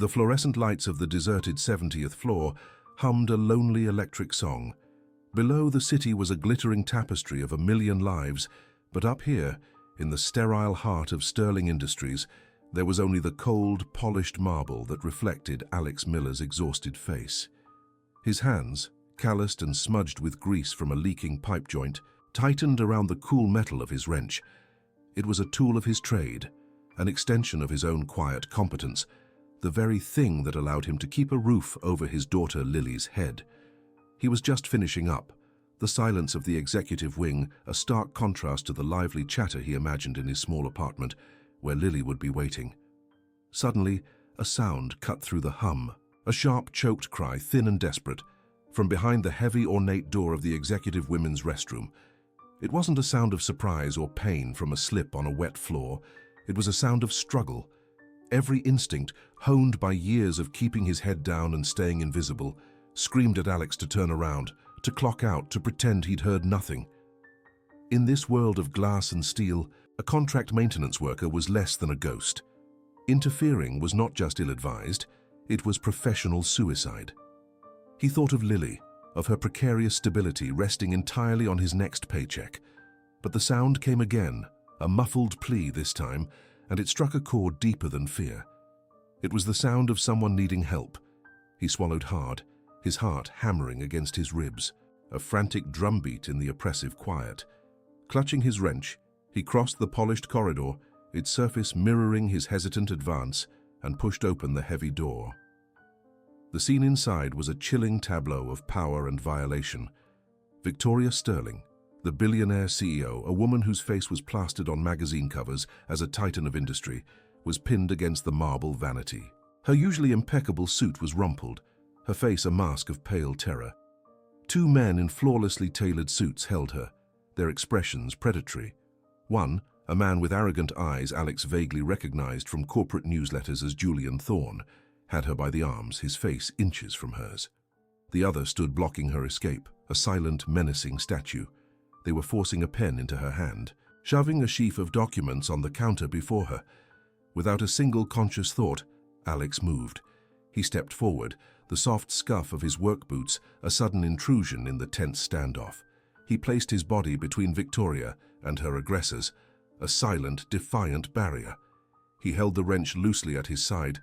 The fluorescent lights of the deserted 70th floor hummed a lonely electric song. Below, the city was a glittering tapestry of a million lives, but up here, in the sterile heart of Sterling Industries, there was only the cold, polished marble that reflected Alex Miller's exhausted face. His hands, calloused and smudged with grease from a leaking pipe joint, tightened around the cool metal of his wrench. It was a tool of his trade, an extension of his own quiet competence, the very thing that allowed him to keep a roof over his daughter Lily's head. He was just finishing up, the silence of the executive wing a stark contrast to the lively chatter he imagined in his small apartment, where Lily would be waiting. Suddenly, a sound cut through the hum, a sharp, choked cry, thin and desperate, from behind the heavy, ornate door of the executive women's restroom. It wasn't a sound of surprise or pain from a slip on a wet floor. It was a sound of struggle. Every instinct, honed by years of keeping his head down and staying invisible, screamed at Alex to turn around, to clock out, to pretend he'd heard nothing. In this world of glass and steel, a contract maintenance worker was less than a ghost. Interfering was not just ill-advised, it was professional suicide. He thought of Lily, of her precarious stability resting entirely on his next paycheck. But the sound came again, a muffled plea this time, and it struck a chord deeper than fear. It was the sound of someone needing help. He swallowed hard, his heart hammering against his ribs, a frantic drumbeat in the oppressive quiet. Clutching his wrench, he crossed the polished corridor, its surface mirroring his hesitant advance, and pushed open the heavy door. The scene inside was a chilling tableau of power and violation. Victoria Sterling, the billionaire CEO, a woman whose face was plastered on magazine covers as a titan of industry, was pinned against the marble vanity. Her usually impeccable suit was rumpled, her face a mask of pale terror. Two men in flawlessly tailored suits held her, their expressions predatory. One, a man with arrogant eyes Alex vaguely recognized from corporate newsletters as Julian Thorne, had her by the arms, his face inches from hers. The other stood blocking her escape, a silent, menacing statue. They were forcing a pen into her hand, shoving a sheaf of documents on the counter before her. Without a single conscious thought, Alex moved. He stepped forward, the soft scuff of his work boots a sudden intrusion in the tense standoff. He placed his body between Victoria and her aggressors, a silent, defiant barrier. He held the wrench loosely at his side,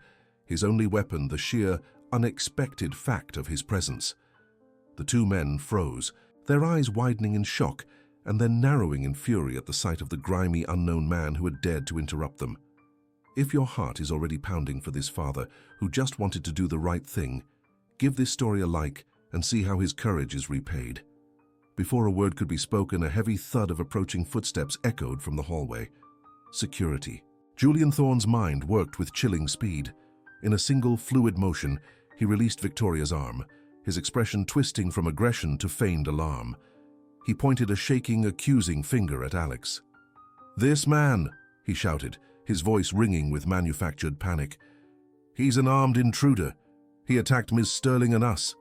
his only weapon the sheer, unexpected fact of his presence. The two men froze, their eyes widening in shock and then narrowing in fury at the sight of the grimy, unknown man who had dared to interrupt them. If your heart is already pounding for this father who just wanted to do the right thing, give this story a like and see how his courage is repaid. Before a word could be spoken, a heavy thud of approaching footsteps echoed from the hallway. Security. Julian Thorne's mind worked with chilling speed. In a single fluid motion, he released Victoria's arm, his expression twisting from aggression to feigned alarm. He pointed a shaking, accusing finger at Alex. "This man," he shouted, his voice ringing with manufactured panic. "He's an armed intruder. He attacked Miss Sterling and us."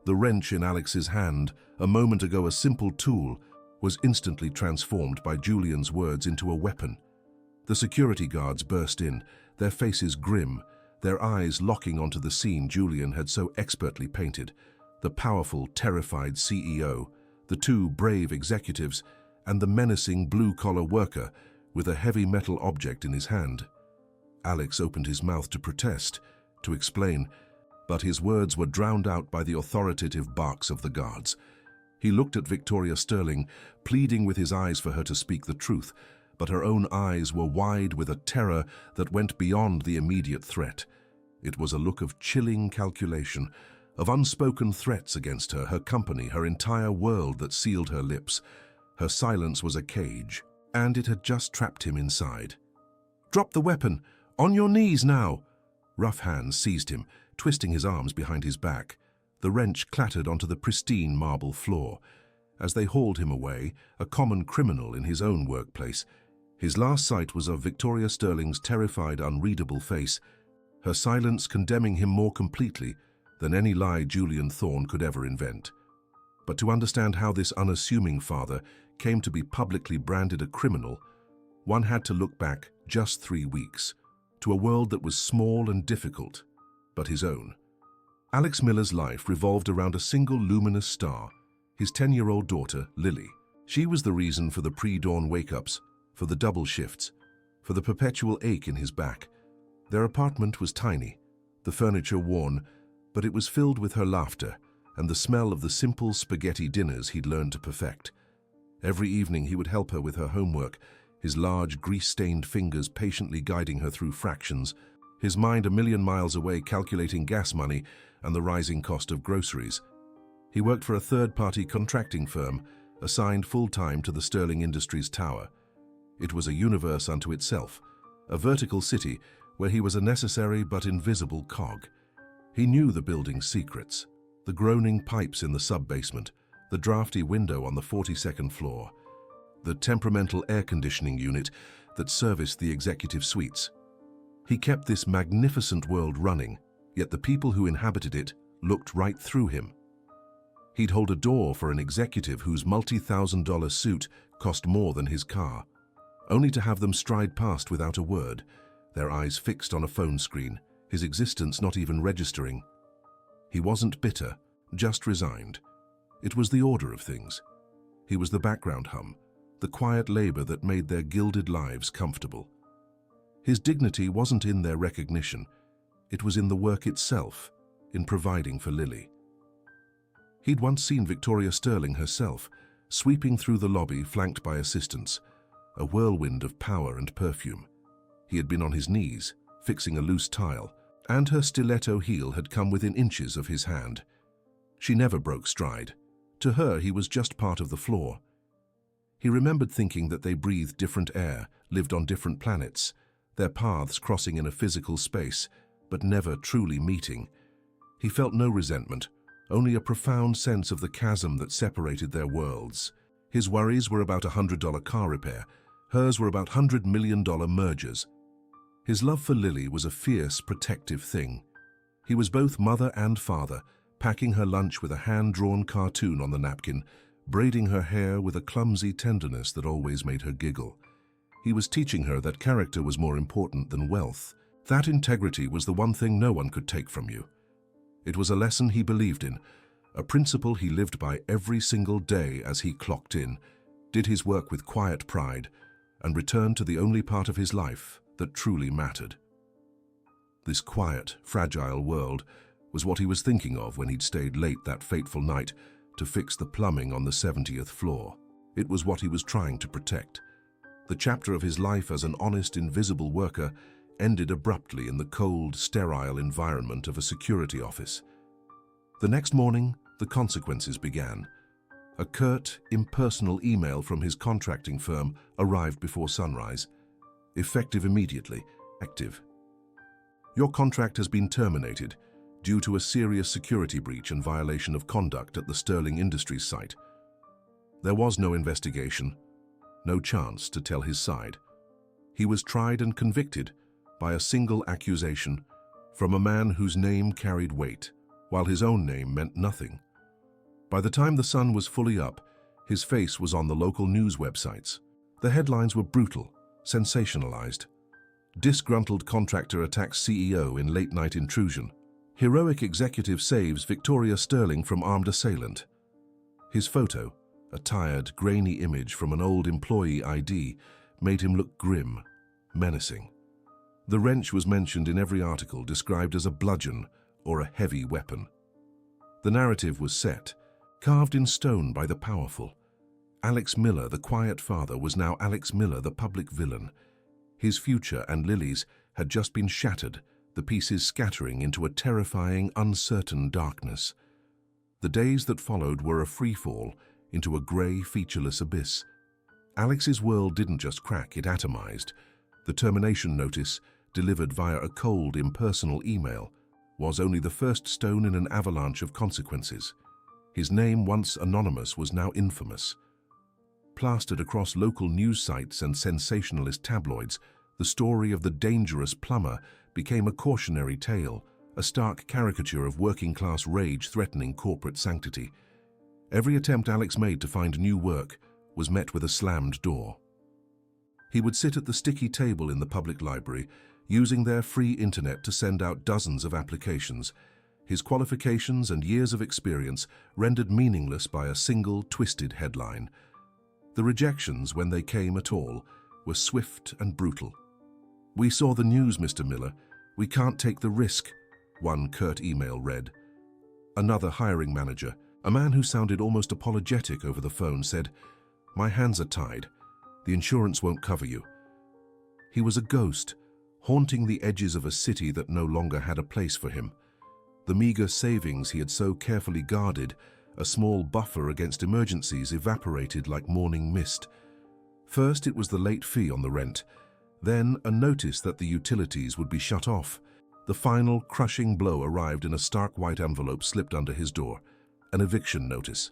The wrench in Alex's hand, a moment ago a simple tool, was instantly transformed by Julian's words into a weapon. The security guards burst in, their faces grim, their eyes locking onto the scene Julian had so expertly painted. The powerful, terrified CEO, the two brave executives, and the menacing blue-collar worker with a heavy metal object in his hand. Alex opened his mouth to protest, to explain, but his words were drowned out by the authoritative barks of the guards. He looked at Victoria Sterling, pleading with his eyes for her to speak the truth, but her own eyes were wide with a terror that went beyond the immediate threat. It was a look of chilling calculation, of unspoken threats against her, her company, her entire world that sealed her lips. Her silence was a cage, and it had just trapped him inside. "Drop the weapon! On your knees now!" Rough hands seized him, twisting his arms behind his back. The wrench clattered onto the pristine marble floor. As they hauled him away, a common criminal in his own workplace, his last sight was of Victoria Sterling's terrified, unreadable face, her silence condemning him more completely than any lie Julian Thorne could ever invent. But to understand how this unassuming father came to be publicly branded a criminal, one had to look back just 3 weeks, to a world that was small and difficult, but his own. Alex Miller's life revolved around a single luminous star, his 10-year-old daughter, Lily. She was the reason for the pre-dawn wake-ups, for the double shifts, for the perpetual ache in his back. Their apartment was tiny, the furniture worn, but it was filled with her laughter and the smell of the simple spaghetti dinners he'd learned to perfect. Every evening he would help her with her homework, his large, grease-stained fingers patiently guiding her through fractions, his mind a million miles away calculating gas money and the rising cost of groceries. He worked for a third-party contracting firm, assigned full-time to the Sterling Industries Tower. It was a universe unto itself, a vertical city where he was a necessary but invisible cog. He knew the building's secrets, the groaning pipes in the sub-basement, the drafty window on the 42nd floor, the temperamental air conditioning unit that serviced the executive suites. He kept this magnificent world running, yet the people who inhabited it looked right through him. He'd hold a door for an executive whose multi-thousand-dollar suit cost more than his car, only to have them stride past without a word, their eyes fixed on a phone screen, his existence not even registering. He wasn't bitter, just resigned. It was the order of things. He was the background hum, the quiet labor that made their gilded lives comfortable. His dignity wasn't in their recognition. It was in the work itself, in providing for Lily. He'd once seen Victoria Sterling herself, sweeping through the lobby flanked by assistants, a whirlwind of power and perfume. He had been on his knees, fixing a loose tile, and her stiletto heel had come within inches of his hand. She never broke stride. To her, he was just part of the floor. He remembered thinking that they breathed different air, lived on different planets, their paths crossing in a physical space, but never truly meeting. He felt no resentment, only a profound sense of the chasm that separated their worlds. His worries were about $100 car repair. Hers were about $100 million mergers. His love for Lily was a fierce, protective thing. He was both mother and father, packing her lunch with a hand-drawn cartoon on the napkin, braiding her hair with a clumsy tenderness that always made her giggle. He was teaching her that character was more important than wealth. That integrity was the one thing no one could take from you. It was a lesson he believed in, a principle he lived by every single day as he clocked in, did his work with quiet pride, and returned to the only part of his life that truly mattered. This quiet, fragile world was what he was thinking of when he'd stayed late that fateful night to fix the plumbing on the 70th floor. It was what he was trying to protect. The chapter of his life as an honest, invisible worker ended abruptly in the cold, sterile environment of a security office. The next morning, the consequences began. A curt, impersonal email from his contracting firm arrived before sunrise. Effective immediately. Active. Your contract has been terminated due to a serious security breach and violation of conduct at the Sterling Industries site. There was no investigation, no chance to tell his side. He was tried and convicted by a single accusation from a man whose name carried weight, while his own name meant nothing. By the time the sun was fully up, his face was on the local news websites. The headlines were brutal, sensationalized. Disgruntled contractor attacks CEO in late-night intrusion. Heroic executive saves Victoria Sterling from armed assailant. His photo, a tired, grainy image from an old employee ID, made him look grim, menacing. The wrench was mentioned in every article, described as a bludgeon or a heavy weapon. The narrative was set, carved in stone by the powerful. Alex Miller, the quiet father, was now Alex Miller, the public villain. His future and Lily's had just been shattered, the pieces scattering into a terrifying, uncertain darkness. The days that followed were a free-fall into a grey, featureless abyss. Alex's world didn't just crack, it atomized. The termination notice, delivered via a cold, impersonal email, was only the first stone in an avalanche of consequences. His name, once anonymous, was now infamous. Plastered across local news sites and sensationalist tabloids, the story of the dangerous plumber became a cautionary tale, a stark caricature of working-class rage threatening corporate sanctity. Every attempt Alex made to find new work was met with a slammed door. He would sit at the sticky table in the public library, using their free internet to send out dozens of applications, his qualifications and years of experience rendered meaningless by a single twisted headline. The rejections, when they came at all, were swift and brutal. "We saw the news, Mr. Miller. We can't take the risk," one curt email read. Another hiring manager, a man who sounded almost apologetic over the phone, said, "My hands are tied. The insurance won't cover you." He was a ghost, haunting the edges of a city that no longer had a place for him. The meager savings he had so carefully guarded, a small buffer against emergencies, evaporated like morning mist. First, it was the late fee on the rent. Then, a notice that the utilities would be shut off. The final, crushing blow arrived in a stark white envelope slipped under his door. An eviction notice.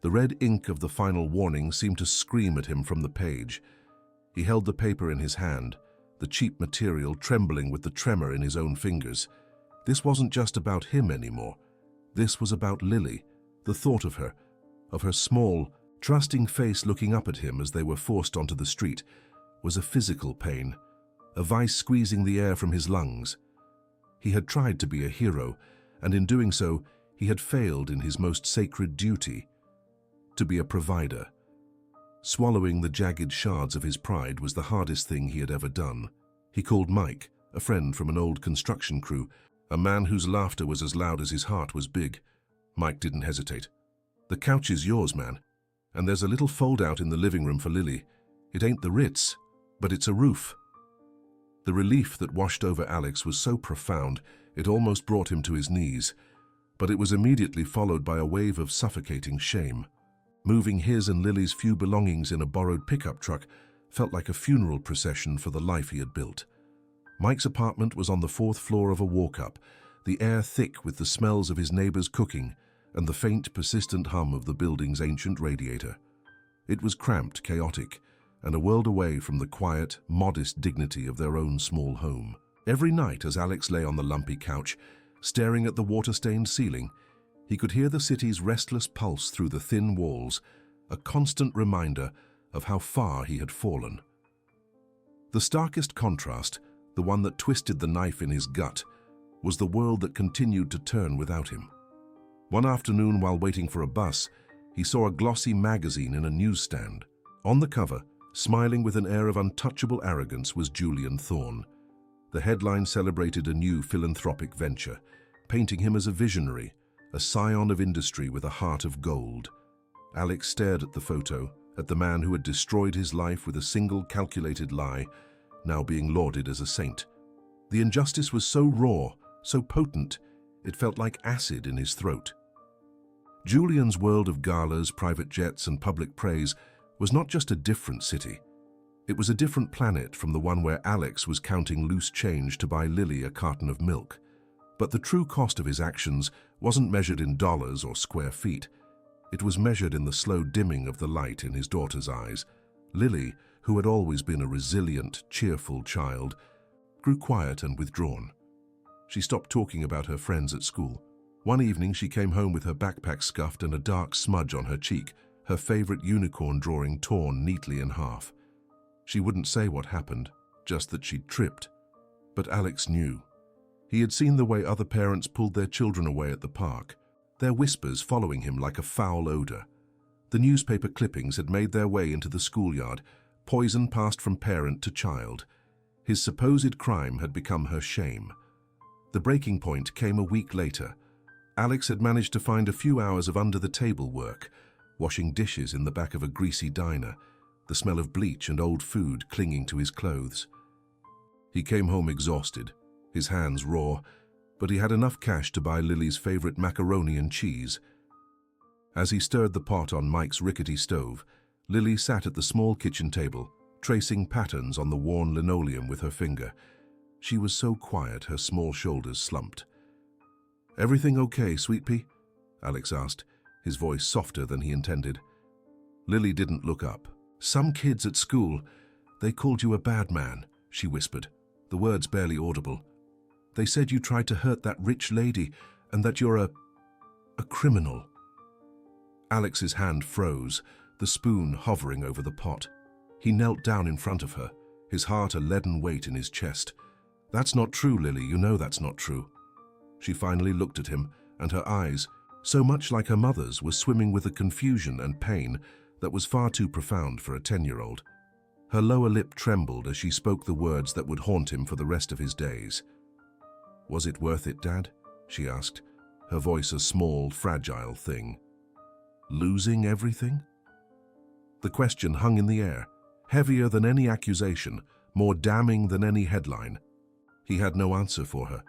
The red ink of the final warning seemed to scream at him from the page. He held the paper in his hand, the cheap material trembling with the tremor in his own fingers. This wasn't just about him anymore. This was about Lily. The thought of her small, trusting face looking up at him as they were forced onto the street, was a physical pain, a vice squeezing the air from his lungs. He had tried to be a hero, and in doing so, he had failed in his most sacred duty, to be a provider. Swallowing the jagged shards of his pride was the hardest thing he had ever done. He called Mike, a friend from an old construction crew, a man whose laughter was as loud as his heart was big. Mike didn't hesitate. "The couch is yours, man. And there's a little fold-out in the living room for Lily. It ain't the Ritz, but it's a roof." The relief that washed over Alex was so profound, it almost brought him to his knees. But it was immediately followed by a wave of suffocating shame. Moving his and Lily's few belongings in a borrowed pickup truck felt like a funeral procession for the life he had built. Mike's apartment was on the 4th floor of a walk-up, the air thick with the smells of his neighbor's cooking and the faint, persistent hum of the building's ancient radiator. It was cramped, chaotic, and a world away from the quiet, modest dignity of their own small home. Every night, as Alex lay on the lumpy couch, staring at the water-stained ceiling, he could hear the city's restless pulse through the thin walls, a constant reminder of how far he had fallen. The starkest contrast, the one that twisted the knife in his gut, was the world that continued to turn without him. One afternoon, while waiting for a bus, he saw a glossy magazine in a newsstand. On the cover, smiling with an air of untouchable arrogance, was Julian Thorne. The headline celebrated a new philanthropic venture, painting him as a visionary, a scion of industry with a heart of gold. Alex stared at the photo, at the man who had destroyed his life with a single calculated lie, now being lauded as a saint. The injustice was so raw, so potent, it felt like acid in his throat. Julian's world of galas, private jets, and public praise was not just a different city. It was a different planet from the one where Alex was counting loose change to buy Lily a carton of milk. But the true cost of his actions wasn't measured in dollars or square feet. It was measured in the slow dimming of the light in his daughter's eyes. Lily, who had always been a resilient, cheerful child, grew quiet and withdrawn. She stopped talking about her friends at school. One evening she came home with her backpack scuffed and a dark smudge on her cheek, her favorite unicorn drawing torn neatly in half. She wouldn't say what happened, just that she'd tripped. But Alex knew. He had seen the way other parents pulled their children away at the park, their whispers following him like a foul odor. The newspaper clippings had made their way into the schoolyard, poison passed from parent to child. His supposed crime had become her shame. The breaking point came a week later. Alex had managed to find a few hours of under-the-table work, washing dishes in the back of a greasy diner, the smell of bleach and old food clinging to his clothes. He came home exhausted, his hands raw, but he had enough cash to buy Lily's favorite macaroni and cheese. As he stirred the pot on Mike's rickety stove, Lily sat at the small kitchen table, tracing patterns on the worn linoleum with her finger. She was so quiet, her small shoulders slumped. "Everything okay, sweet pea?" Alex asked, his voice softer than he intended. Lily didn't look up. "Some kids at school, they called you a bad man," she whispered, the words barely audible. "They said you tried to hurt that rich lady and that you're a criminal." Alex's hand froze, the spoon hovering over the pot. He knelt down in front of her, his heart a leaden weight in his chest. "That's not true, Lily, you know that's not true." She finally looked at him, and her eyes, so much like her mother's, were swimming with a confusion and pain that was far too profound for a 10-year-old. Her lower lip trembled as she spoke the words that would haunt him for the rest of his days. "Was it worth it, Dad?" she asked, her voice a small, fragile thing. "Losing everything?" The question hung in the air, heavier than any accusation, more damning than any headline. He had no answer for her.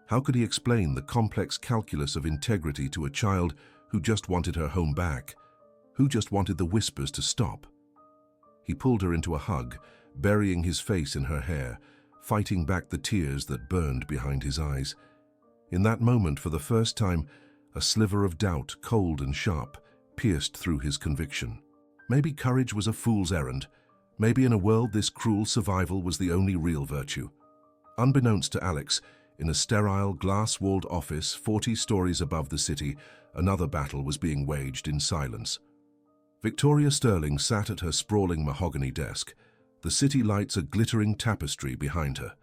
How could he explain the complex calculus of integrity to a child who just wanted her home back, who just wanted the whispers to stop? He pulled her into a hug, burying his face in her hair, fighting back the tears that burned behind his eyes. In that moment, for the first time, a sliver of doubt, cold and sharp, pierced through his conviction. Maybe courage was a fool's errand. Maybe in a world this cruel, survival was the only real virtue. Unbeknownst to Alex, in a sterile, glass-walled office 40 stories above the city, another battle was being waged in silence. Victoria Sterling sat at her sprawling mahogany desk, the city lights a glittering tapestry behind her.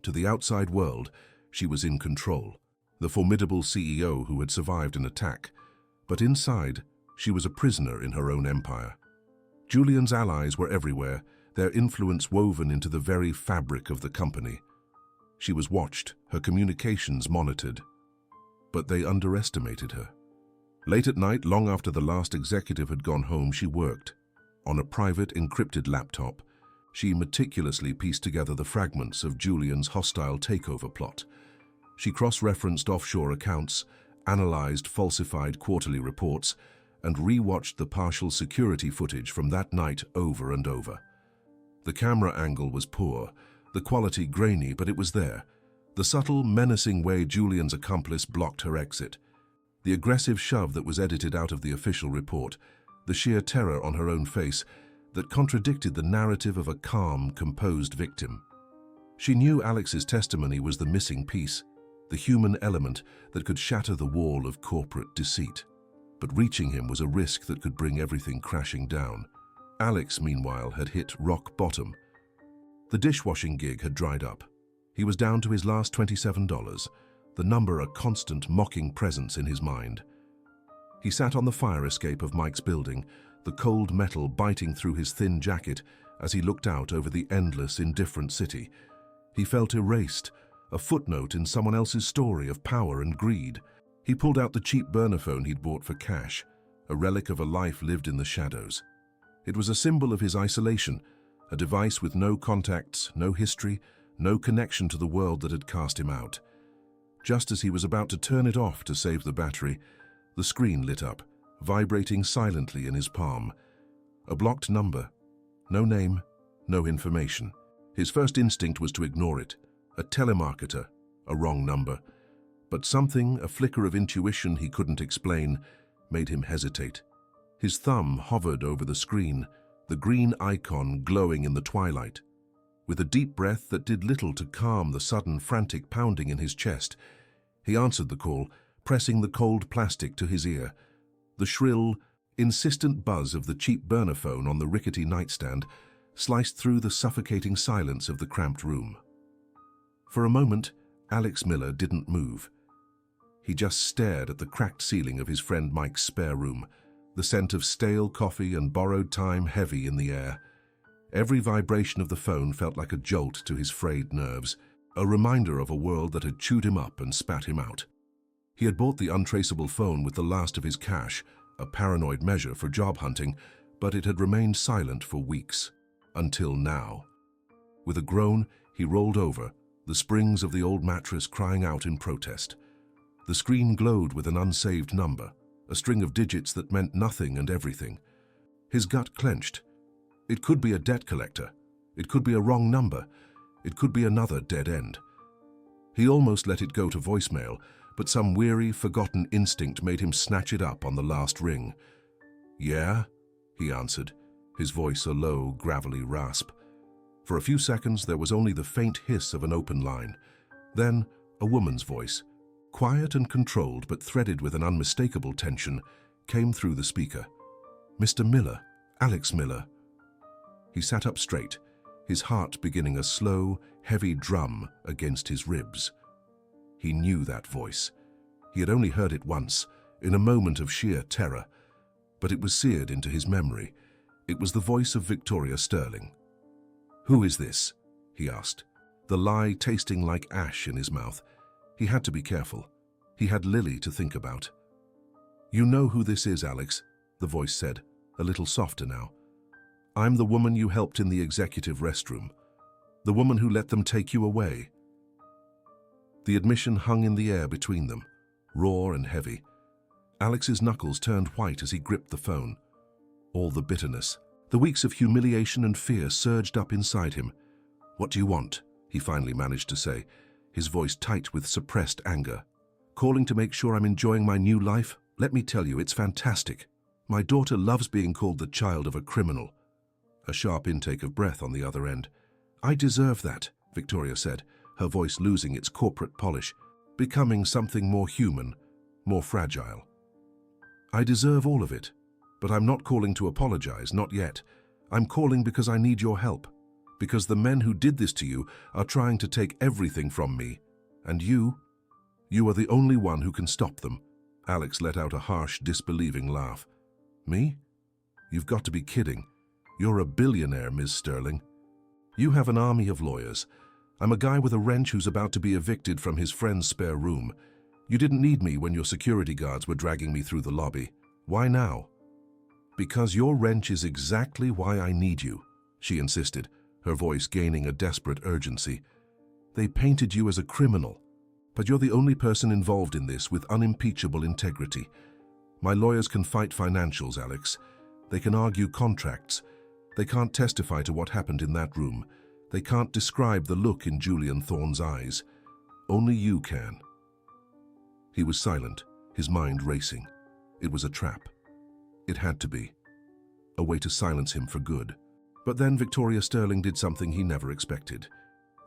To the outside world, she was in control, the formidable CEO who had survived an attack. But inside, she was a prisoner in her own empire. Julian's allies were everywhere, their influence woven into the very fabric of the company. She was watched, her communications monitored. But they underestimated her. Late at night, long after the last executive had gone home, she worked. On a private, encrypted laptop, she meticulously pieced together the fragments of Julian's hostile takeover plot. She cross-referenced offshore accounts, analyzed falsified quarterly reports, and re-watched the partial security footage from that night over and over. The camera angle was poor, the quality grainy, but it was there. The subtle, menacing way Julian's accomplice blocked her exit. The aggressive shove that was edited out of the official report, the sheer terror on her own face that contradicted the narrative of a calm, composed victim. She knew Alex's testimony was the missing piece, the human element that could shatter the wall of corporate deceit. But reaching him was a risk that could bring everything crashing down. Alex, meanwhile, had hit rock bottom. The dishwashing gig had dried up. He was down to his last $27, the number a constant, mocking presence in his mind. He sat on the fire escape of Mike's building, the cold metal biting through his thin jacket as he looked out over the endless, indifferent city. He felt erased, a footnote in someone else's story of power and greed. He pulled out the cheap burner phone he'd bought for cash, a relic of a life lived in the shadows. It was a symbol of his isolation, a device with no contacts, no history, no connection to the world that had cast him out. Just as he was about to turn it off to save the battery, the screen lit up, vibrating silently in his palm. A blocked number. No name, no information. His first instinct was to ignore it. A telemarketer, a wrong number. But something, a flicker of intuition he couldn't explain, made him hesitate. His thumb hovered over the screen, the green icon glowing in the twilight. With a deep breath that did little to calm the sudden frantic pounding in his chest, he answered the call, pressing the cold plastic to his ear. The shrill, insistent buzz of the cheap burner phone on the rickety nightstand sliced through the suffocating silence of the cramped room. For a moment, Alex Miller didn't move. He just stared at the cracked ceiling of his friend Mike's spare room, the scent of stale coffee and borrowed time heavy in the air. Every vibration of the phone felt like a jolt to his frayed nerves, a reminder of a world that had chewed him up and spat him out. He had bought the untraceable phone with the last of his cash, a paranoid measure for job hunting, but it had remained silent for weeks, until now. With a groan, he rolled over, the springs of the old mattress crying out in protest. The screen glowed with an unsaved number, a string of digits that meant nothing and everything. His gut clenched. It could be a debt collector. It could be a wrong number. It could be another dead end. He almost let it go to voicemail, but some weary, forgotten instinct made him snatch it up on the last ring. "Yeah?" he answered, his voice a low, gravelly rasp. For a few seconds there was only the faint hiss of an open line. Then a woman's voice, quiet and controlled but threaded with an unmistakable tension, came through the speaker. "Mr. Miller, Alex Miller." He sat up straight, his heart beginning a slow, heavy drum against his ribs. He knew that voice. He had only heard it once, in a moment of sheer terror, but it was seared into his memory. It was the voice of Victoria Sterling. "Who is this?" he asked, the lie tasting like ash in his mouth. He had to be careful. He had Lily to think about. "You know who this is, Alex," the voice said, a little softer now. "I'm the woman you helped in the executive restroom. The woman who let them take you away." The admission hung in the air between them, raw and heavy. Alex's knuckles turned white as he gripped the phone. All the bitterness, the weeks of humiliation and fear surged up inside him. "What do you want?" he finally managed to say, his voice tight with suppressed anger. "Calling to make sure I'm enjoying my new life? Let me tell you, it's fantastic. My daughter loves being called the child of a criminal." A sharp intake of breath on the other end. "I deserve that," Victoria said, her voice losing its corporate polish, becoming something more human, more fragile. "I deserve all of it, but I'm not calling to apologize, not yet. I'm calling because I need your help, because the men who did this to you are trying to take everything from me, and you are the only one who can stop them." Alex let out a harsh, disbelieving laugh. "Me? You've got to be kidding. You're a billionaire, Ms. Sterling. You have an army of lawyers. I'm a guy with a wrench who's about to be evicted from his friend's spare room. You didn't need me when your security guards were dragging me through the lobby. Why now?" "Because your wrench is exactly why I need you," she insisted, her voice gaining a desperate urgency. "They painted you as a criminal, but you're the only person involved in this with unimpeachable integrity. My lawyers can fight financials, Alex. They can argue contracts. They can't testify to what happened in that room. They can't describe the look in Julian Thorne's eyes. Only you can." He was silent, his mind racing. It was a trap. It had to be. A way to silence him for good. But then Victoria Sterling did something he never expected.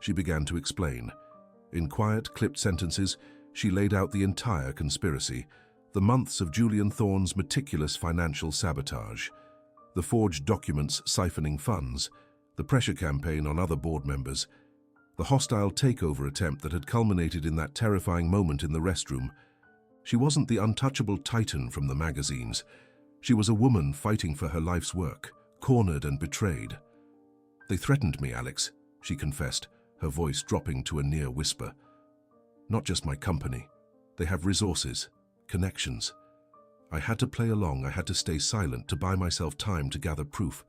She began to explain. In quiet, clipped sentences, she laid out the entire conspiracy, the months of Julian Thorne's meticulous financial sabotage, the forged documents siphoning funds, the pressure campaign on other board members, the hostile takeover attempt that had culminated in that terrifying moment in the restroom. She wasn't the untouchable titan from the magazines. She was a woman fighting for her life's work, cornered and betrayed. "They threatened me, Alex," she confessed, her voice dropping to a near whisper. "Not just my company. They have resources, connections. I had to play along, I had to stay silent to buy myself time to gather proof."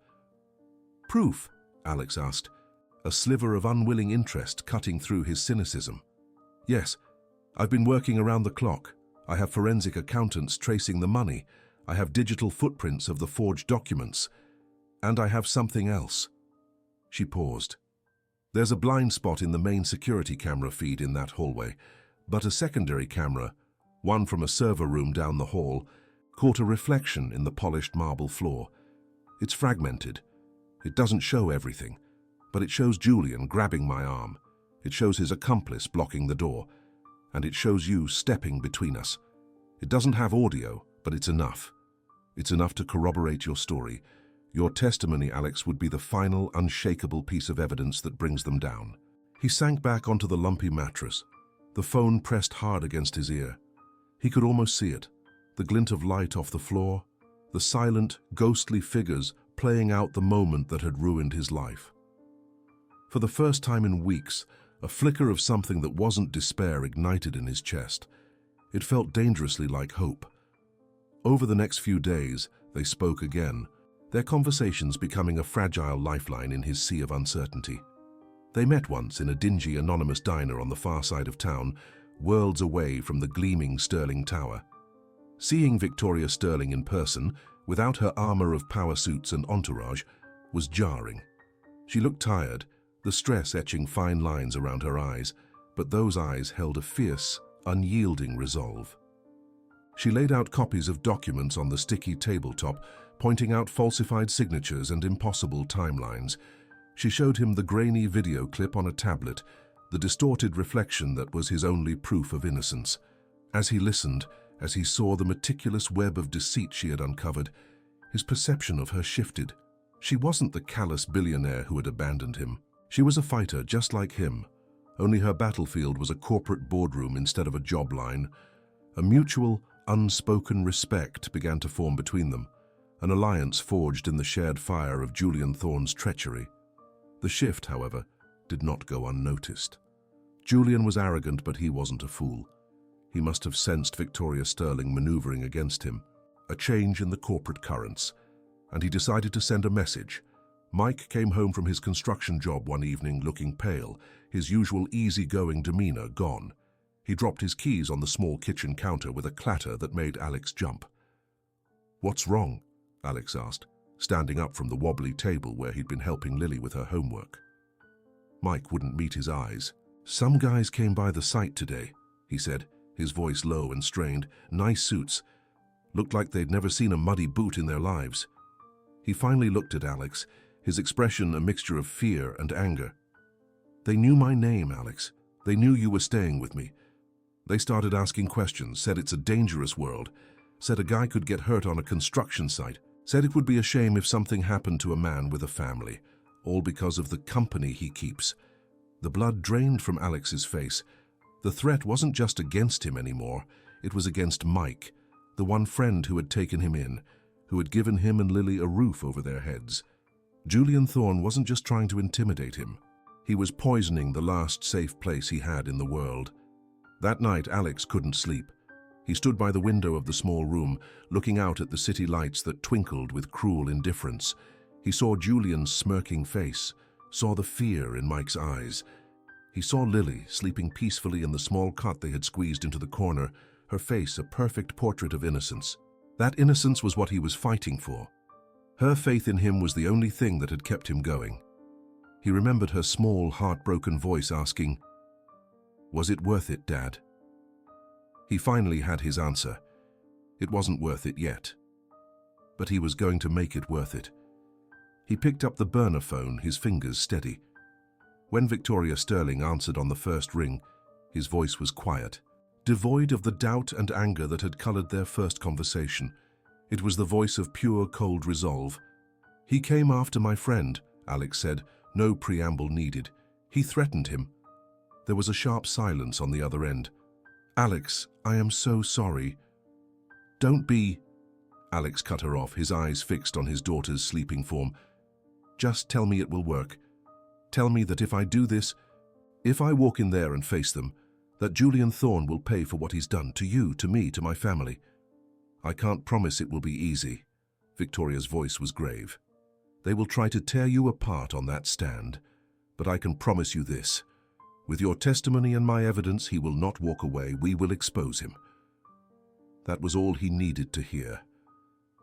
"Proof?" Alex asked, a sliver of unwilling interest cutting through his cynicism. "Yes, I've been working around the clock. I have forensic accountants tracing the money. I have digital footprints of the forged documents. And I have something else." She paused. "There's a blind spot in the main security camera feed in that hallway, but a secondary camera, one from a server room down the hall, caught a reflection in the polished marble floor. It's fragmented. It doesn't show everything, but it shows Julian grabbing my arm. It shows his accomplice blocking the door, and it shows you stepping between us. It doesn't have audio, but it's enough. It's enough to corroborate your story. Your testimony, Alex, would be the final, unshakable piece of evidence that brings them down." He sank back onto the lumpy mattress, the phone pressed hard against his ear. He could almost see it, the glint of light off the floor, the silent, ghostly figures playing out the moment that had ruined his life. For the first time in weeks, a flicker of something that wasn't despair ignited in his chest. It felt dangerously like hope. Over the next few days, they spoke again, their conversations becoming a fragile lifeline in his sea of uncertainty. They met once in a dingy, anonymous diner on the far side of town, worlds away from the gleaming Sterling Tower. Seeing Victoria Sterling in person, without her armor of power suits and entourage, was jarring. She looked tired, the stress etching fine lines around her eyes, but those eyes held a fierce, unyielding resolve. She laid out copies of documents on the sticky tabletop, pointing out falsified signatures and impossible timelines. She showed him the grainy video clip on a tablet, the distorted reflection that was his only proof of innocence. As he listened, as he saw the meticulous web of deceit she had uncovered, his perception of her shifted. She wasn't the callous billionaire who had abandoned him. She was a fighter just like him, only her battlefield was a corporate boardroom instead of a job line. A mutual, unspoken respect began to form between them, an alliance forged in the shared fire of Julian Thorne's treachery. The shift, however, did not go unnoticed. Julian was arrogant, but he wasn't a fool. He must have sensed Victoria Sterling maneuvering against him, a change in the corporate currents, and he decided to send a message. Mike came home from his construction job one evening looking pale, his usual easy-going demeanor gone. He dropped his keys on the small kitchen counter with a clatter that made Alex jump. "What's wrong?" Alex asked, standing up from the wobbly table where he'd been helping Lily with her homework. Mike wouldn't meet his eyes. "Some guys came by the site today," he said, his voice low and strained. "Nice suits. Looked like they'd never seen a muddy boot in their lives." He finally looked at Alex, his expression a mixture of fear and anger. "They knew my name, Alex. They knew you were staying with me. They started asking questions, said it's a dangerous world, said a guy could get hurt on a construction site, said it would be a shame if something happened to a man with a family, all because of the company he keeps." The blood drained from Alex's face. The threat wasn't just against him anymore, it was against Mike, the one friend who had taken him in, who had given him and Lily a roof over their heads. Julian Thorne wasn't just trying to intimidate him. He was poisoning the last safe place he had in the world. That night, Alex couldn't sleep. He stood by the window of the small room, looking out at the city lights that twinkled with cruel indifference. He saw Julian's smirking face, saw the fear in Mike's eyes. He saw Lily sleeping peacefully in the small cot they had squeezed into the corner, her face a perfect portrait of innocence. That innocence was what he was fighting for. Her faith in him was the only thing that had kept him going. He remembered her small, heartbroken voice asking, "Was it worth it, Dad?" He finally had his answer. It wasn't worth it yet. But he was going to make it worth it. He picked up the burner phone, his fingers steady. When Victoria Sterling answered on the first ring, his voice was quiet, devoid of the doubt and anger that had colored their first conversation. It was the voice of pure, cold resolve. "He came after my friend," Alex said, no preamble needed. "He threatened him." There was a sharp silence on the other end. "Alex, I am so sorry." "Don't be..." Alex cut her off, his eyes fixed on his daughter's sleeping form. "Just tell me it will work. Tell me that if I do this, if I walk in there and face them, that Julian Thorne will pay for what he's done to you, to me, to my family. I can't promise it will be easy." Victoria's voice was grave. "They will try to tear you apart on that stand, but I can promise you this. With your testimony and my evidence, he will not walk away. We will expose him." That was all he needed to hear.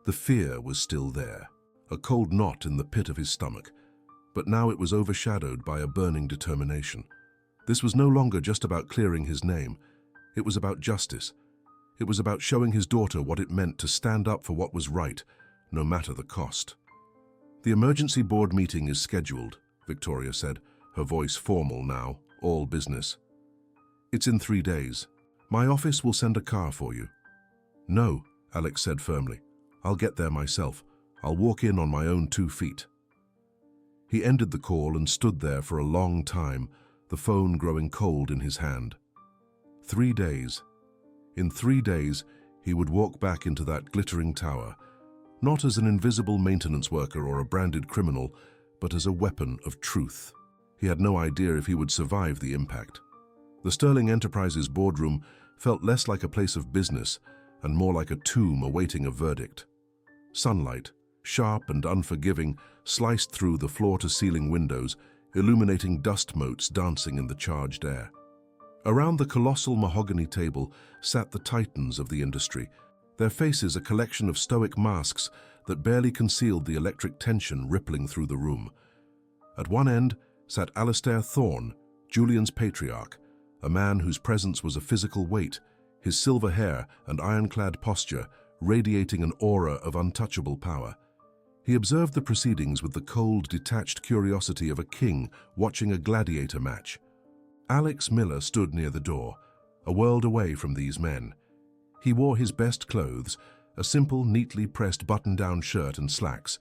The fear was still there, a cold knot in the pit of his stomach, but now it was overshadowed by a burning determination. This was no longer just about clearing his name. It was about justice. It was about showing his daughter what it meant to stand up for what was right, no matter the cost. "The emergency board meeting is scheduled," Victoria said, her voice formal now, all business. "It's in 3 days. My office will send a car for you." "No," Alex said firmly. "I'll get there myself. I'll walk in on my own 2 feet." He ended the call and stood there for a long time, the phone growing cold in his hand. 3 days. In 3 days, he would walk back into that glittering tower, not as an invisible maintenance worker or a branded criminal, but as a weapon of truth. He had no idea if he would survive the impact. The Sterling Enterprises boardroom felt less like a place of business and more like a tomb awaiting a verdict. Sunlight, sharp and unforgiving, sliced through the floor-to-ceiling windows, illuminating dust motes dancing in the charged air. Around the colossal mahogany table sat the titans of the industry, their faces a collection of stoic masks that barely concealed the electric tension rippling through the room. At one end sat Alistair Thorne, Julian's patriarch, a man whose presence was a physical weight, his silver hair and ironclad posture radiating an aura of untouchable power. He observed the proceedings with the cold, detached curiosity of a king watching a gladiator match. Alex Miller stood near the door, a world away from these men. He wore his best clothes, a simple, neatly pressed button-down shirt and slacks.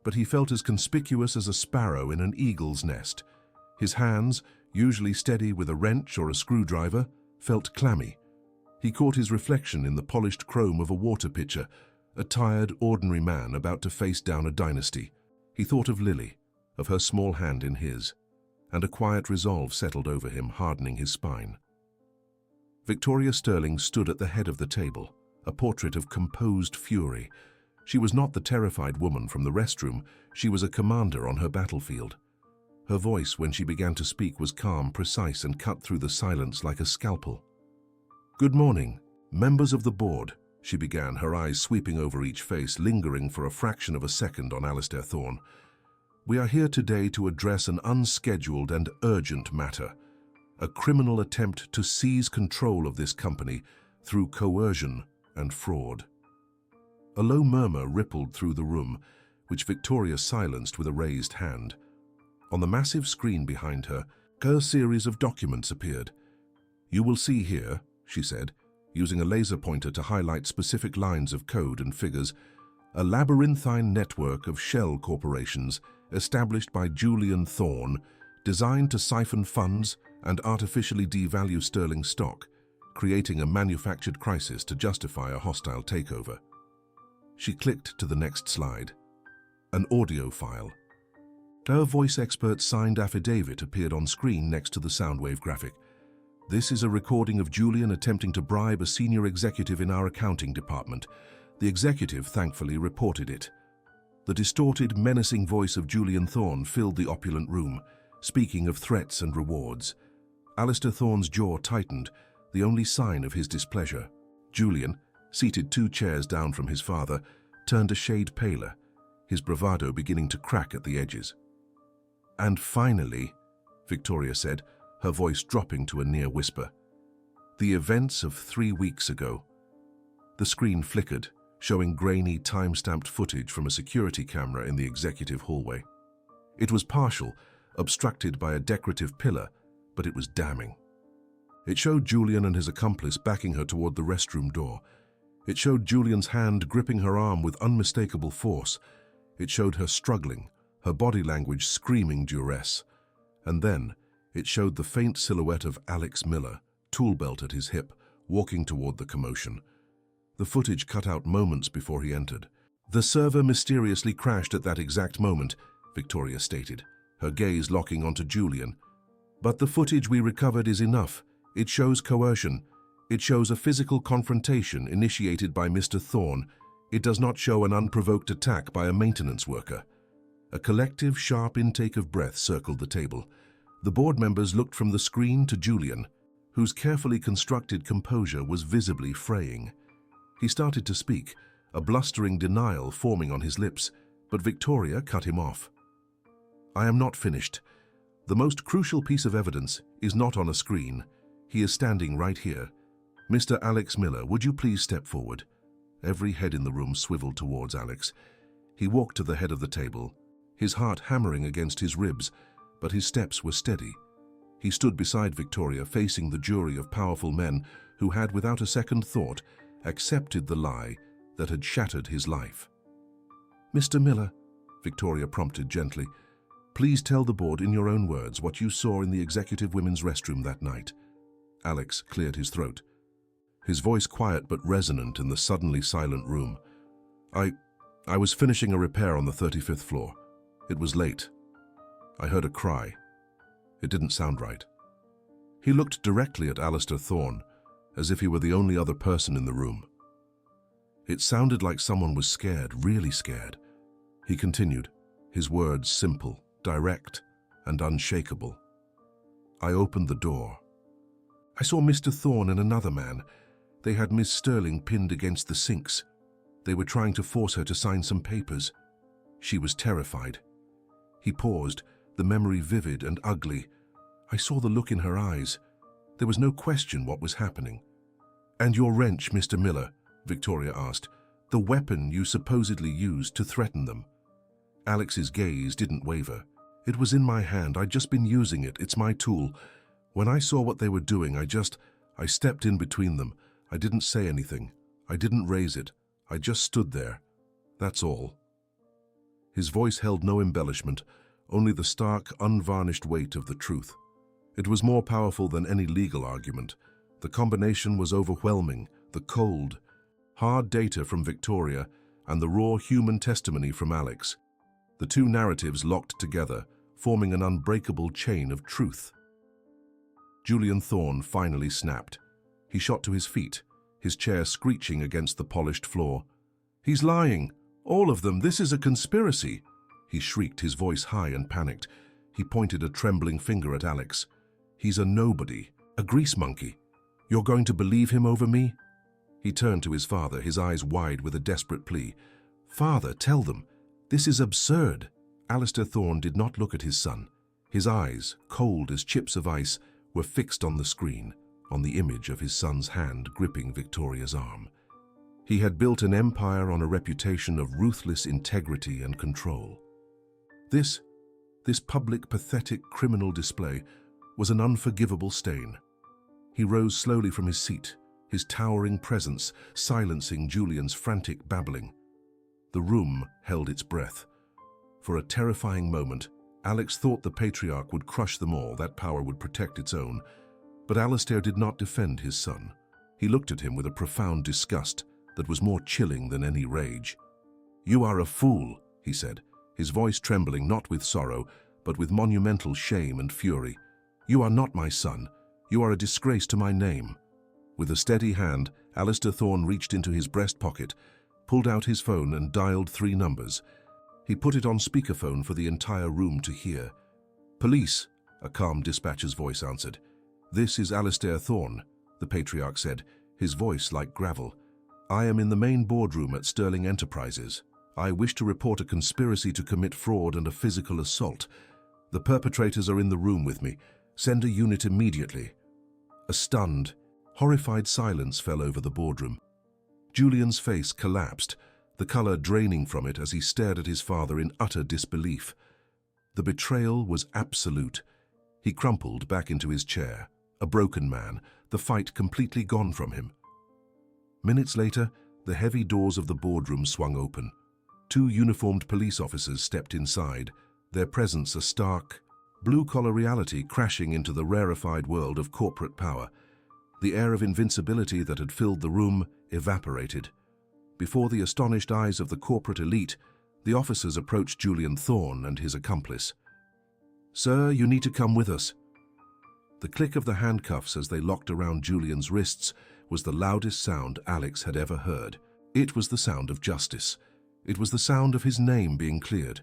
but he felt as conspicuous as a sparrow in an eagle's nest. His hands, usually steady with a wrench or a screwdriver, felt clammy. He caught his reflection in the polished chrome of a water pitcher, a tired, ordinary man about to face down a dynasty. He thought of Lily, of her small hand in his, and a quiet resolve settled over him, hardening his spine. Victoria Sterling stood at the head of the table, a portrait of composed fury. She was not the terrified woman from the restroom, she was a commander on her battlefield. Her voice, when she began to speak, was calm, precise, and cut through the silence like a scalpel. "Good morning, members of the board," she began, her eyes sweeping over each face, lingering for a fraction of a second on Alistair Thorne. "We are here today to address an unscheduled and urgent matter, a criminal attempt to seize control of this company through coercion and fraud." A low murmur rippled through the room, which Victoria silenced with a raised hand. On the massive screen behind her, a series of documents appeared. "You will see here," she said, using a laser pointer to highlight specific lines of code and figures, "a labyrinthine network of shell corporations established by Julian Thorne, designed to siphon funds and artificially devalue sterling stock, creating a manufactured crisis to justify a hostile takeover." She clicked to the next slide. An audio file. Her voice expert's signed affidavit appeared on screen next to the soundwave graphic. "This is a recording of Julian attempting to bribe a senior executive in our accounting department. The executive thankfully reported it." The distorted, menacing voice of Julian Thorne filled the opulent room, speaking of threats and rewards. Alistair Thorne's jaw tightened, the only sign of his displeasure. Julian, seated 2 chairs down from his father, turned a shade paler, his bravado beginning to crack at the edges. "And finally," Victoria said, her voice dropping to a near whisper, "the events of 3 weeks ago." The screen flickered, showing grainy, time-stamped footage from a security camera in the executive hallway. It was partial, obstructed by a decorative pillar, but it was damning. It showed Julian and his accomplice backing her toward the restroom door. It showed Julian's hand gripping her arm with unmistakable force. It showed her struggling, her body language screaming duress. And then, it showed the faint silhouette of Alex Miller, tool belt at his hip, walking toward the commotion. The footage cut out moments before he entered. "The server mysteriously crashed at that exact moment," Victoria stated, her gaze locking onto Julian. "But the footage we recovered is enough. It shows coercion. It shows a physical confrontation initiated by Mr. Thorne. It does not show an unprovoked attack by a maintenance worker." A collective, sharp intake of breath circled the table. The board members looked from the screen to Julian, whose carefully constructed composure was visibly fraying. He started to speak, a blustering denial forming on his lips, but Victoria cut him off. "I am not finished. The most crucial piece of evidence is not on a screen. He is standing right here. Mr. Alex Miller, would you please step forward?" Every head in the room swiveled towards Alex. He walked to the head of the table, his heart hammering against his ribs, but his steps were steady. He stood beside Victoria, facing the jury of powerful men who had, without a second thought, accepted the lie that had shattered his life. "Mr. Miller," Victoria prompted gently, "please tell the board in your own words what you saw in the executive women's restroom that night." Alex cleared his throat, his voice quiet but resonant in the suddenly silent room. I was finishing a repair on the 35th floor. It was late. I heard a cry. It didn't sound right." He looked directly at Alistair Thorne, as if he were the only other person in the room. "It sounded like someone was scared, really scared." He continued, his words simple, direct, and unshakable. "I opened the door. I saw Mr. Thorne and another man. They had Miss Sterling pinned against the sinks. They were trying to force her to sign some papers. She was terrified." He paused, the memory vivid and ugly. "I saw the look in her eyes. There was no question what was happening." "And your wrench, Mr. Miller?" Victoria asked. "The weapon you supposedly used to threaten them?" Alex's gaze didn't waver. "It was in my hand. I'd just been using it. It's my tool. When I saw what they were doing, I stepped in between them. I didn't say anything. I didn't raise it. I just stood there. That's all." His voice held no embellishment, only the stark, unvarnished weight of the truth. It was more powerful than any legal argument. The combination was overwhelming, the cold, hard data from Victoria and the raw human testimony from Alex. The two narratives locked together, forming an unbreakable chain of truth. Julian Thorne finally snapped. He shot to his feet, his chair screeching against the polished floor. "He's lying! All of them! This is a conspiracy!" He shrieked, his voice high and panicked. He pointed a trembling finger at Alex. "He's a nobody, a grease monkey. You're going to believe him over me?" He turned to his father, his eyes wide with a desperate plea. "Father, tell them. This is absurd." Alistair Thorne did not look at his son. His eyes, cold as chips of ice, were fixed on the screen, on the image of his son's hand gripping Victoria's arm. He had built an empire on a reputation of ruthless integrity and control. This public, pathetic criminal display was an unforgivable stain. He rose slowly from his seat, his towering presence silencing Julian's frantic babbling. The room held its breath. For a terrifying moment, Alex thought the patriarch would crush them all, that power would protect its own. But Alistair did not defend his son. He looked at him with a profound disgust that was more chilling than any rage. "You are a fool," he said, his voice trembling not with sorrow, but with monumental shame and fury. "You are not my son. You are a disgrace to my name." With a steady hand, Alistair Thorne reached into his breast pocket, pulled out his phone and dialed 3 numbers. He put it on speakerphone for the entire room to hear. "Police," a calm dispatcher's voice answered. "This is Alistair Thorne," the patriarch said, his voice like gravel. "I am in the main boardroom at Sterling Enterprises. I wish to report a conspiracy to commit fraud and a physical assault. The perpetrators are in the room with me. Send a unit immediately." A stunned, horrified silence fell over the boardroom. Julian's face collapsed, the color draining from it as he stared at his father in utter disbelief. The betrayal was absolute. He crumpled back into his chair, a broken man, the fight completely gone from him. Minutes later, the heavy doors of the boardroom swung open. 2 uniformed police officers stepped inside, their presence a stark, blue-collar reality crashing into the rarefied world of corporate power. The air of invincibility that had filled the room evaporated. Before the astonished eyes of the corporate elite, the officers approached Julian Thorne and his accomplice. "Sir, you need to come with us." The click of the handcuffs as they locked around Julian's wrists was the loudest sound Alex had ever heard. It was the sound of justice. It was the sound of his name being cleared.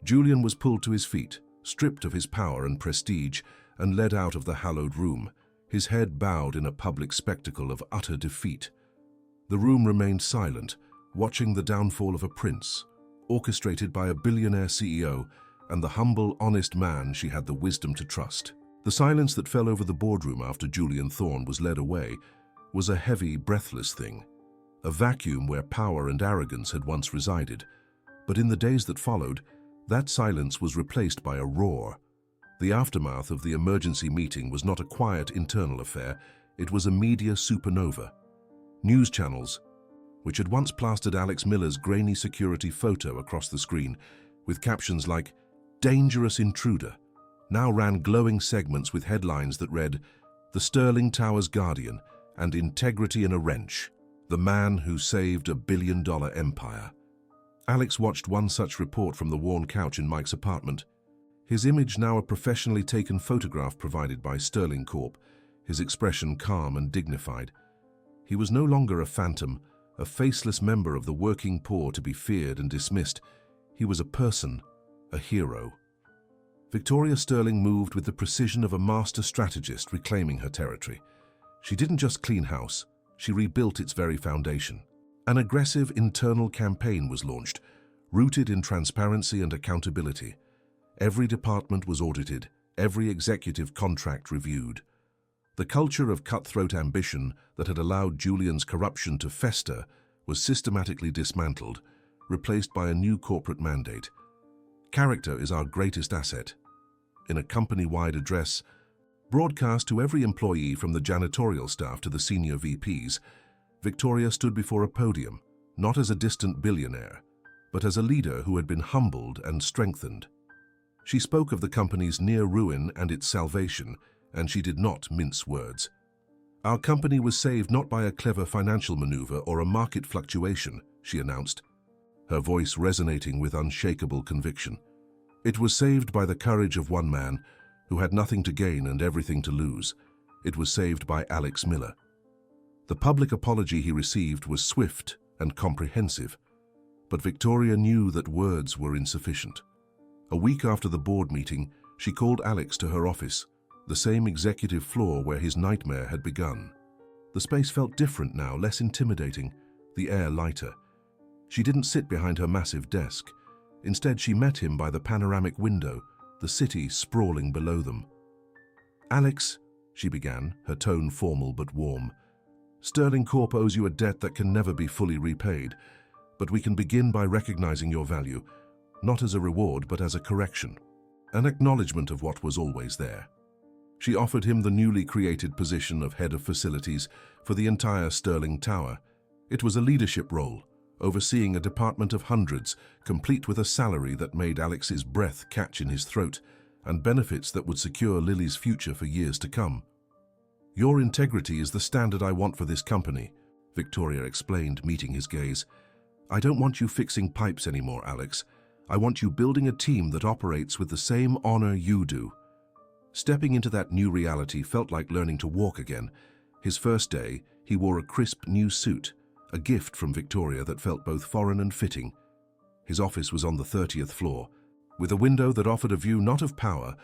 Julian was pulled to his feet, stripped of his power and prestige, and led out of the hallowed room, his head bowed in a public spectacle of utter defeat. The room remained silent, watching the downfall of a prince, orchestrated by a billionaire CEO and the humble, honest man she had the wisdom to trust. The silence that fell over the boardroom after Julian Thorne was led away was a heavy, breathless thing, a vacuum where power and arrogance had once resided. But in the days that followed, that silence was replaced by a roar. The aftermath of the emergency meeting was not a quiet internal affair, it was a media supernova. News channels, which had once plastered Alex Miller's grainy security photo across the screen with captions like "Dangerous Intruder," now ran glowing segments with headlines that read "The Sterling Towers Guardian" and "Integrity in a Wrench, the man who saved $1 billion empire." Alex watched one such report from the worn couch in Mike's apartment. His image now a professionally taken photograph provided by Sterling Corp, his expression calm and dignified. He was no longer a phantom, a faceless member of the working poor to be feared and dismissed. He was a person, a hero. Victoria Sterling moved with the precision of a master strategist reclaiming her territory. She didn't just clean house, she rebuilt its very foundation. An aggressive internal campaign was launched, rooted in transparency and accountability. Every department was audited, every executive contract reviewed. The culture of cutthroat ambition that had allowed Julian's corruption to fester was systematically dismantled, replaced by a new corporate mandate. Character is our greatest asset. In a company-wide address, broadcast to every employee from the janitorial staff to the senior VPs, Victoria stood before a podium, not as a distant billionaire, but as a leader who had been humbled and strengthened. She spoke of the company's near ruin and its salvation, and she did not mince words. "Our company was saved not by a clever financial maneuver or a market fluctuation," she announced, her voice resonating with unshakable conviction. "It was saved by the courage of one man who had nothing to gain and everything to lose. It was saved by Alex Miller." The public apology he received was swift and comprehensive, but Victoria knew that words were insufficient. A week after the board meeting, she called Alex to her office, the same executive floor where his nightmare had begun. The space felt different now, less intimidating, the air lighter. She didn't sit behind her massive desk. Instead, she met him by the panoramic window, the city sprawling below them. "Alex," she began, her tone formal but warm, "Sterling Corp owes you a debt that can never be fully repaid, but we can begin by recognizing your value, not as a reward but as a correction, an acknowledgement of what was always there." She offered him the newly created position of head of facilities for the entire Sterling Tower. It was a leadership role, overseeing a department of hundreds, complete with a salary that made Alex's breath catch in his throat, and benefits that would secure Lily's future for years to come. "Your integrity is the standard I want for this company," Victoria explained, meeting his gaze. "I don't want you fixing pipes anymore, Alex. I want you building a team that operates with the same honor you do." Stepping into that new reality felt like learning to walk again. His first day, he wore a crisp new suit, a gift from Victoria that felt both foreign and fitting. His office was on the 30th floor, with a window that offered a view not of power,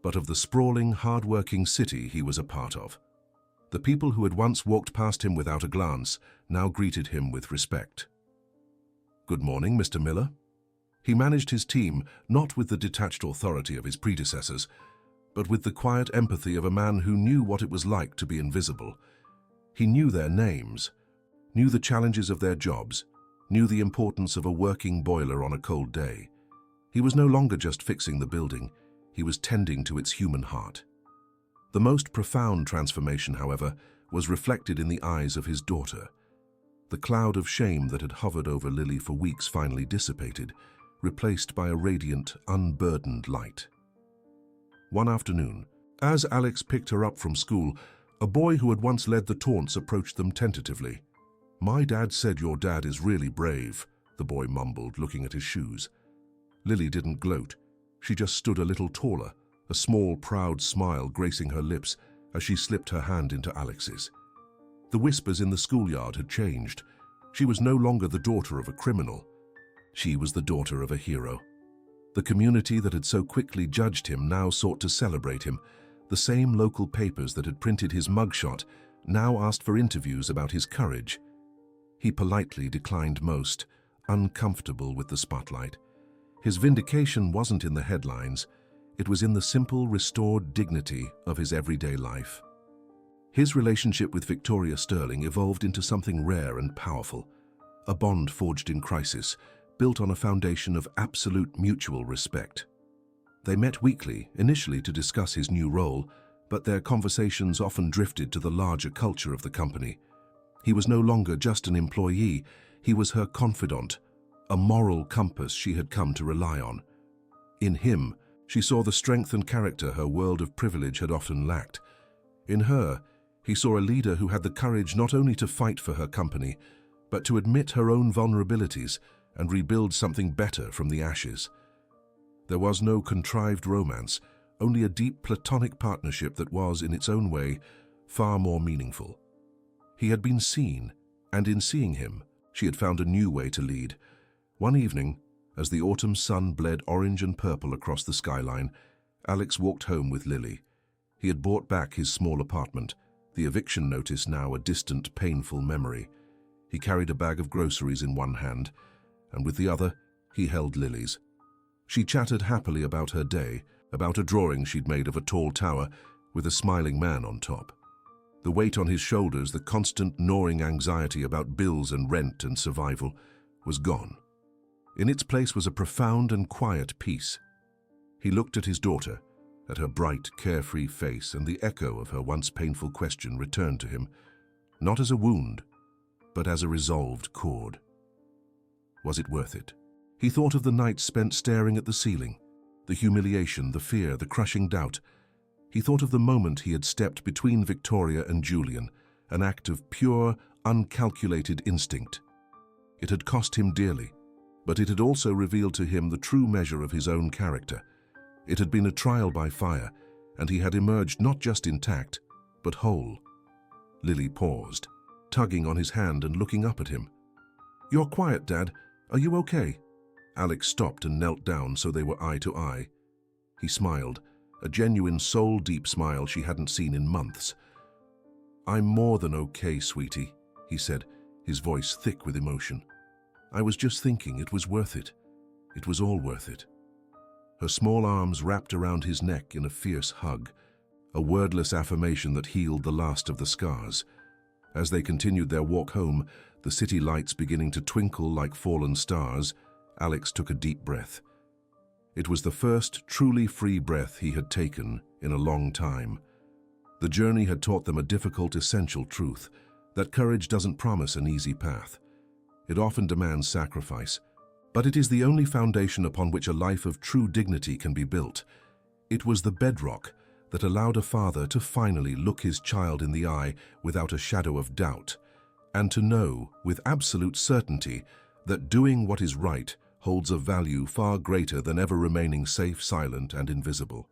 but of the sprawling, hard-working city he was a part of. The people who had once walked past him without a glance now greeted him with respect. "Good morning, Mr. Miller." He managed his team not with the detached authority of his predecessors, but with the quiet empathy of a man who knew what it was like to be invisible. He knew their names, knew the challenges of their jobs, knew the importance of a working boiler on a cold day. He was no longer just fixing the building, he was tending to its human heart. The most profound transformation, however, was reflected in the eyes of his daughter. The cloud of shame that had hovered over Lily for weeks finally dissipated, replaced by a radiant, unburdened light. One afternoon, as Alex picked her up from school, a boy who had once led the taunts approached them tentatively. "My dad said your dad is really brave," the boy mumbled, looking at his shoes. Lily didn't gloat. She just stood a little taller, a small, proud smile gracing her lips as she slipped her hand into Alex's. The whispers in the schoolyard had changed. She was no longer the daughter of a criminal. She was the daughter of a hero. The community that had so quickly judged him now sought to celebrate him. The same local papers that had printed his mugshot now asked for interviews about his courage. He politely declined most, uncomfortable with the spotlight. His vindication wasn't in the headlines. It was in the simple, restored dignity of his everyday life. His relationship with Victoria Sterling evolved into something rare and powerful, a bond forged in crisis, built on a foundation of absolute mutual respect. They met weekly, initially to discuss his new role, but their conversations often drifted to the larger culture of the company. He was no longer just an employee, he was her confidant, a moral compass she had come to rely on. In him, she saw the strength and character her world of privilege had often lacked. In her, he saw a leader who had the courage not only to fight for her company, but to admit her own vulnerabilities and rebuild something better from the ashes. There was no contrived romance, only a deep platonic partnership that was, in its own way, far more meaningful. He had been seen, and in seeing him, she had found a new way to lead. One evening, as the autumn sun bled orange and purple across the skyline, Alex walked home with Lily. He had bought back his small apartment, the eviction notice now a distant, painful memory. He carried a bag of groceries in one hand, and with the other, he held Lily's. She chattered happily about her day, about a drawing she'd made of a tall tower with a smiling man on top. The weight on his shoulders, the constant gnawing anxiety about bills and rent and survival, was gone. In its place was a profound and quiet peace. He looked at his daughter, at her bright, carefree face, and the echo of her once painful question returned to him, not as a wound, but as a resolved chord. Was it worth it? He thought of the nights spent staring at the ceiling, the humiliation, the fear, the crushing doubt. He thought of the moment he had stepped between Victoria and Julian, an act of pure, uncalculated instinct. It had cost him dearly, but it had also revealed to him the true measure of his own character. It had been a trial by fire, and he had emerged not just intact, but whole. Lily paused, tugging on his hand and looking up at him. "You're quiet, Dad. Are you okay?" Alex stopped and knelt down so they were eye to eye. He smiled, a genuine soul-deep smile she hadn't seen in months. "I'm more than okay, sweetie," he said, his voice thick with emotion. "I was just thinking it was worth it. It was all worth it." Her small arms wrapped around his neck in a fierce hug, a wordless affirmation that healed the last of the scars. As they continued their walk home, the city lights beginning to twinkle like fallen stars, Alex took a deep breath. It was the first truly free breath he had taken in a long time. The journey had taught them a difficult, essential truth, that courage doesn't promise an easy path. It often demands sacrifice, but it is the only foundation upon which a life of true dignity can be built. It was the bedrock that allowed a father to finally look his child in the eye without a shadow of doubt, and to know with absolute certainty that doing what is right holds a value far greater than ever remaining safe, silent, and invisible.